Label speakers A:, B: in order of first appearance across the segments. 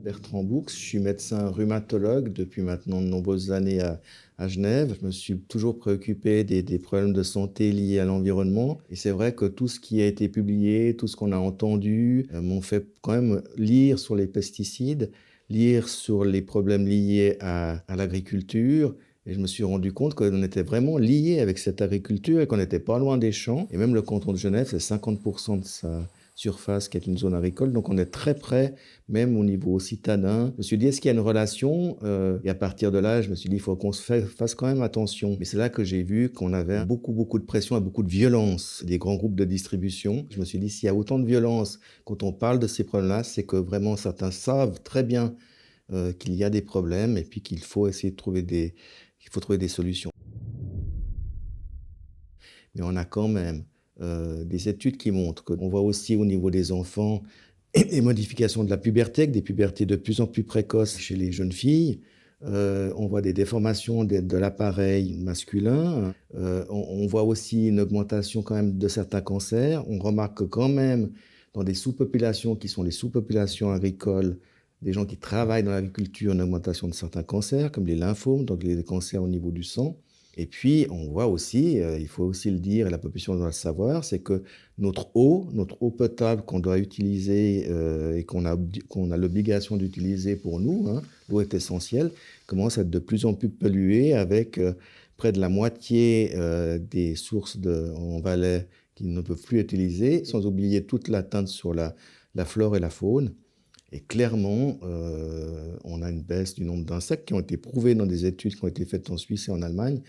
A: Bertrand Boux, je suis médecin rhumatologue depuis maintenant de nombreuses années à Genève. Je me suis toujours préoccupé des problèmes de santé liés à l'environnement. Et c'est vrai que tout ce qui a été publié, tout ce qu'on a entendu, m'ont fait quand même lire sur les pesticides, lire sur les problèmes liés à l'agriculture. Et je me suis rendu compte qu'on était vraiment liés avec cette agriculture et qu'on n'était pas loin des champs. Et même le canton de Genève, c'est 50% de sa surface qui est une zone agricole. Donc on est très près, même au niveau citadin. Je me suis dit, est-ce qu'il y a une relation? Et à partir de là, je me suis dit, il faut qu'on fasse quand même attention. Mais c'est là que j'ai vu qu'on avait beaucoup de pression et beaucoup de violence des grands groupes de distribution. Je me suis dit, s'il y a autant de violence quand on parle de ces problèmes-là, c'est que vraiment certains savent très bien qu'il y a des problèmes et puis qu'il faut essayer de trouver des solutions. Mais on a quand même des études qui montrent qu'on voit aussi au niveau des enfants des modifications de la puberté, avec des pubertés de plus en plus précoces chez les jeunes filles. On voit des déformations de l'appareil masculin. On voit aussi une augmentation quand même de certains cancers. On remarque que quand même dans des sous-populations qui sont les sous-populations agricoles, des gens qui travaillent dans l'agriculture, une augmentation de certains cancers, comme les lymphomes, donc les cancers au niveau du sang. Et puis, on voit aussi, il faut aussi le dire, et la population doit le savoir, c'est que notre eau potable qu'on doit utiliser et qu'on a l'obligation d'utiliser pour nous, hein, l'eau est essentielle, commence à être de plus en plus polluée avec près de la moitié des sources en Valais qui ne peuvent plus utiliser, sans oublier toute l'atteinte sur la flore et la faune. Et clairement, on a une baisse du nombre d'insectes qui ont été prouvés dans des études qui ont été faites en Suisse et en Allemagne,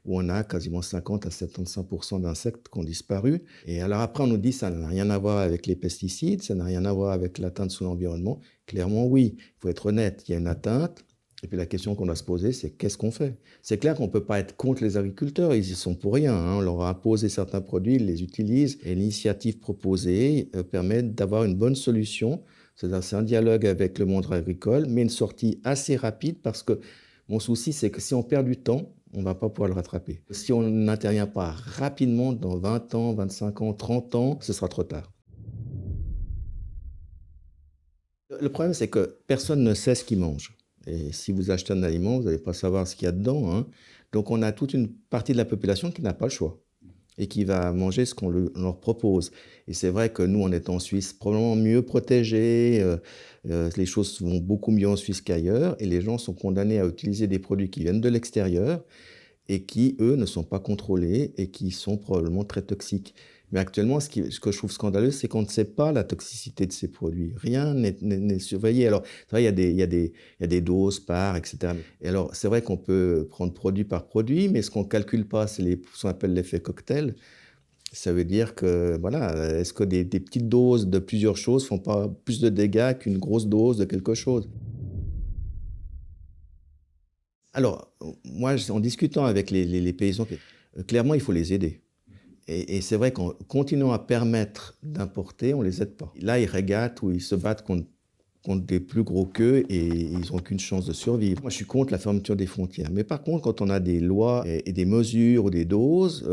A: où on a quasiment 50 à 75% d'insectes qui ont disparu. Et alors après, on nous dit que ça n'a rien à voir avec les pesticides, ça n'a rien à voir avec l'atteinte sur l'environnement. Clairement, oui, il faut être honnête, il y a une atteinte. Et puis la question qu'on doit se poser, c'est qu'est-ce qu'on fait? C'est clair qu'on ne peut pas être contre les agriculteurs, ils y sont pour rien, hein. On leur a imposé certains produits, ils les utilisent. Et l'initiative proposée permet d'avoir une bonne solution. C'est un dialogue avec le monde agricole, mais une sortie assez rapide parce que mon souci, c'est que si on perd du temps, on ne va pas pouvoir le rattraper. Si on n'intervient pas rapidement, dans 20 ans, 25 ans, 30 ans, ce sera trop tard. Le problème, c'est que personne ne sait ce qu'il mange. Et si vous achetez un aliment, vous n'allez pas savoir ce qu'il y a dedans, hein. Donc on a toute une partie de la population qui n'a pas le choix et qui va manger ce qu'on leur propose. Et c'est vrai que nous, on est en Suisse, probablement mieux protégés, les choses vont beaucoup mieux en Suisse qu'ailleurs, et les gens sont condamnés à utiliser des produits qui viennent de l'extérieur et qui, eux, ne sont pas contrôlés et qui sont probablement très toxiques. Mais actuellement, ce que je trouve scandaleux, c'est qu'on ne sait pas la toxicité de ces produits. Rien n'est surveillé. Alors, c'est vrai, il y a des doses par, etc. Et alors, c'est vrai qu'on peut prendre produit par produit, mais ce qu'on ne calcule pas, c'est ce qu'on appelle l'effet cocktail. Ça veut dire que, voilà, est-ce que des petites doses de plusieurs choses font pas plus de dégâts qu'une grosse dose de quelque chose? Alors, moi, en discutant avec les paysans, clairement, il faut les aider. Et c'est vrai qu'en continuant à permettre d'importer, on ne les aide pas. Là, ils régatent ou ils se battent contre des plus gros qu'eux et ils n'ont aucune chance de survivre. Moi, je suis contre la fermeture des frontières. Mais par contre, quand on a des lois et des mesures ou des doses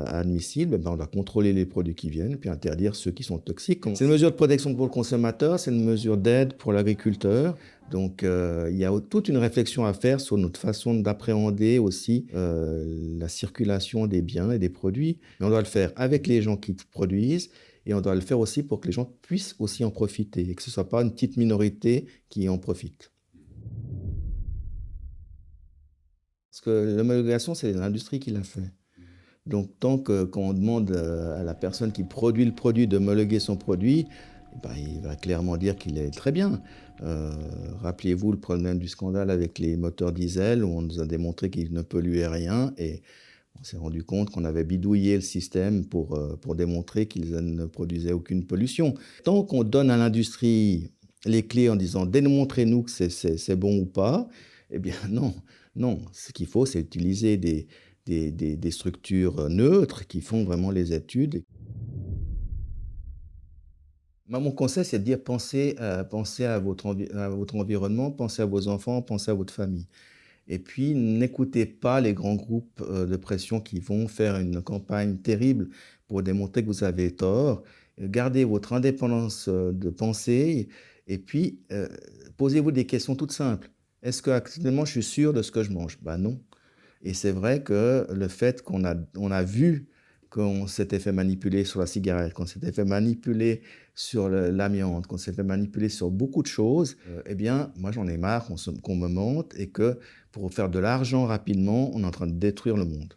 A: admissibles, ben, on doit contrôler les produits qui viennent puis interdire ceux qui sont toxiques. C'est une mesure de protection pour le consommateur, c'est une mesure d'aide pour l'agriculteur. Donc, il y a toute une réflexion à faire sur notre façon d'appréhender aussi la circulation des biens et des produits. Mais on doit le faire avec les gens qui produisent et on doit le faire aussi pour que les gens puissent aussi en profiter et que ce ne soit pas une petite minorité qui en profite. Parce que l'homologation, c'est l'industrie qui l'a fait. Donc, quand on demande à la personne qui produit le produit d'homologuer son produit, eh ben, il va clairement dire qu'il est très bien. Euh, Rappelez-vous le problème du scandale avec les moteurs diesel, où on nous a démontré qu'ils ne polluaient rien, et on s'est rendu compte qu'on avait bidouillé le système pour démontrer qu'ils ne produisaient aucune pollution. Tant qu'on donne à l'industrie les clés en disant démontrez-nous que c'est bon ou pas, eh bien non, non. Ce qu'il faut, c'est utiliser des structures neutres qui font vraiment les études. Mon conseil, c'est de dire pensez à votre environnement, pensez à vos enfants, pensez à votre famille. Et puis, n'écoutez pas les grands groupes de pression qui vont faire une campagne terrible pour démontrer que vous avez tort. Gardez votre indépendance de pensée Et puis, posez-vous des questions toutes simples. Est-ce qu'actuellement, je suis sûr de ce que je mange? Ben non. Et c'est vrai que le fait qu'on a vu qu'on s'était fait manipuler sur la cigarette, qu'on s'était fait manipuler sur l'amiante, qu'on s'est fait manipuler sur beaucoup de choses, eh bien, moi, j'en ai marre qu'on me mente et que pour faire de l'argent rapidement, on est en train de détruire le monde.